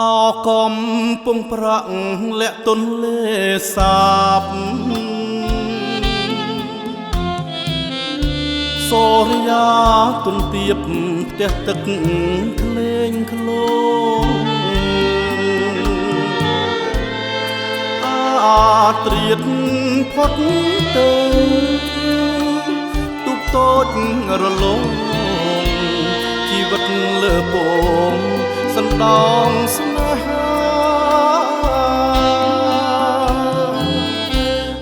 អកំពុងប្រាក់លាក់ទុនលេសាបសូរិយាទុនទៀបផ្ទះទឹកក្លែងក្លងអាត្រៀតផុតទៅទុកតូចរលងជីវិតលើពងសណ្ដោងស្នេហា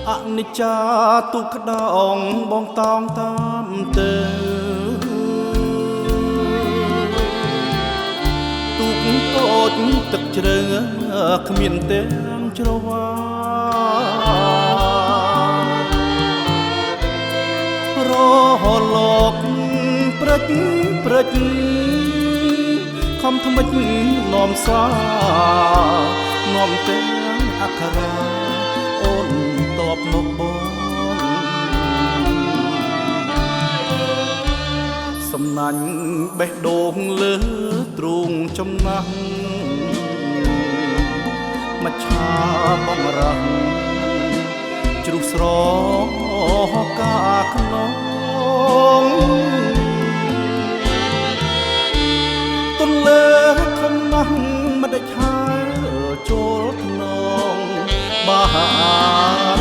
អនិច្ចាទុក្ខដងបងតោងតាមទៅទុកតូចទឹកជ្រៅគ្មានទាំងច្រវារលោកព្រិចខំថ្មិចនាំសានាំទាំងអក្ខរាអូនតបមកបងសំណាញ់បេះដូងលើទ្រូងចំណាស់មច្ឆាបងរាំងជ្រុះស្រកាក្នុងទុនលើធំណាស់មិនដាច់ហើយចូលក្នុងបាហាន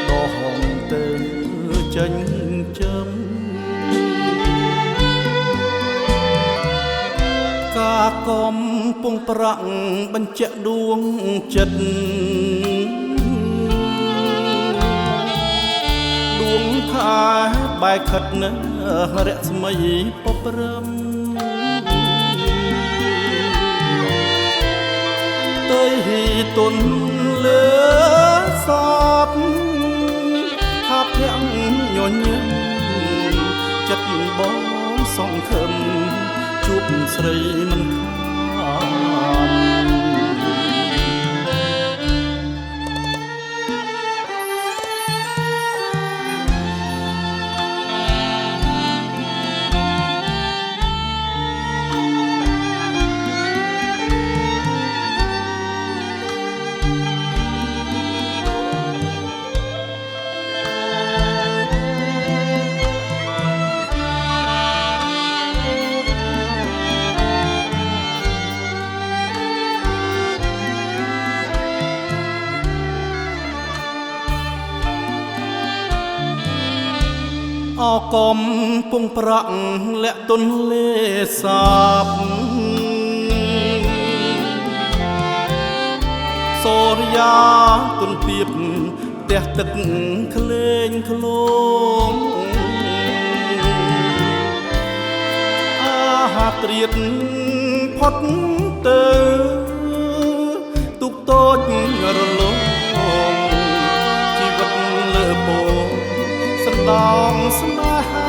ដងទៅចេញចំកាកំពុងប្រាក់បញ្ជាក់ដួងចិត្តដួងខែបែកខិតនៅរស្មីពព្រំទៅទុនលើសាបថាភ័ក្រញញឹមចិត្តបងសងខឹមជួបស្រីមិនខានអកំពុងប្រាក់លាក់ទុនលេសាបសូរិយាទុនទៀបផ្ទះទឹកក្លែងក្លងអាត្រៀតផុតទៅទុកតូចរលងជីវិតលើពងសណ្ដោងស្នេហា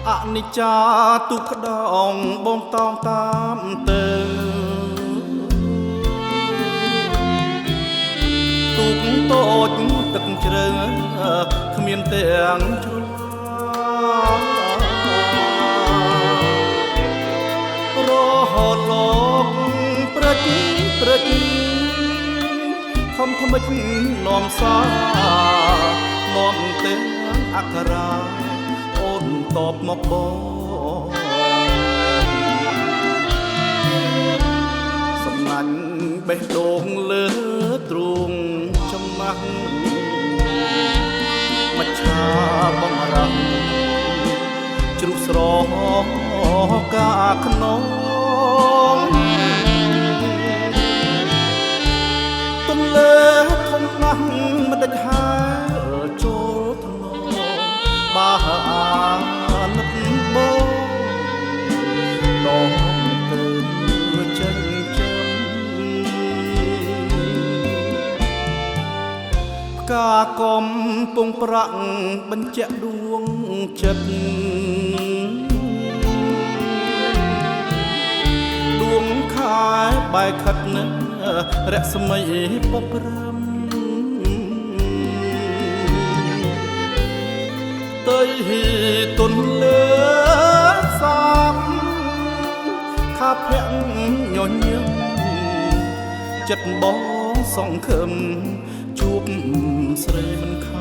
អនិច្ចាទុក្ខដងបងតោងតាមទៅទុកតូចទឹកជ្រៅគ្មានទាំងជ្ររលោកព្រិចខំថ្មិចនាំសានាំទាំងអក្ខរាអូនតបមកបងសំណាញ់បេះដូងលើទ្រូងចំណាស់មច្ឆាបងរាំងជ្រុះស្រកាក្នុងទុនលើធំណាស់មិនដាច់ហើយចូលក្នុងបាហានបងដងទៅចេញចំផ្កាកំពុងប្រាក់បញ្ជាក់ដួងចិត្តដួងខែបែកខិតនៅរស្មីពព្រំទៅទុនលើ ភាក់ញញឹមចិត្តបងសង្ឃឹមជួបស្រីមិនខ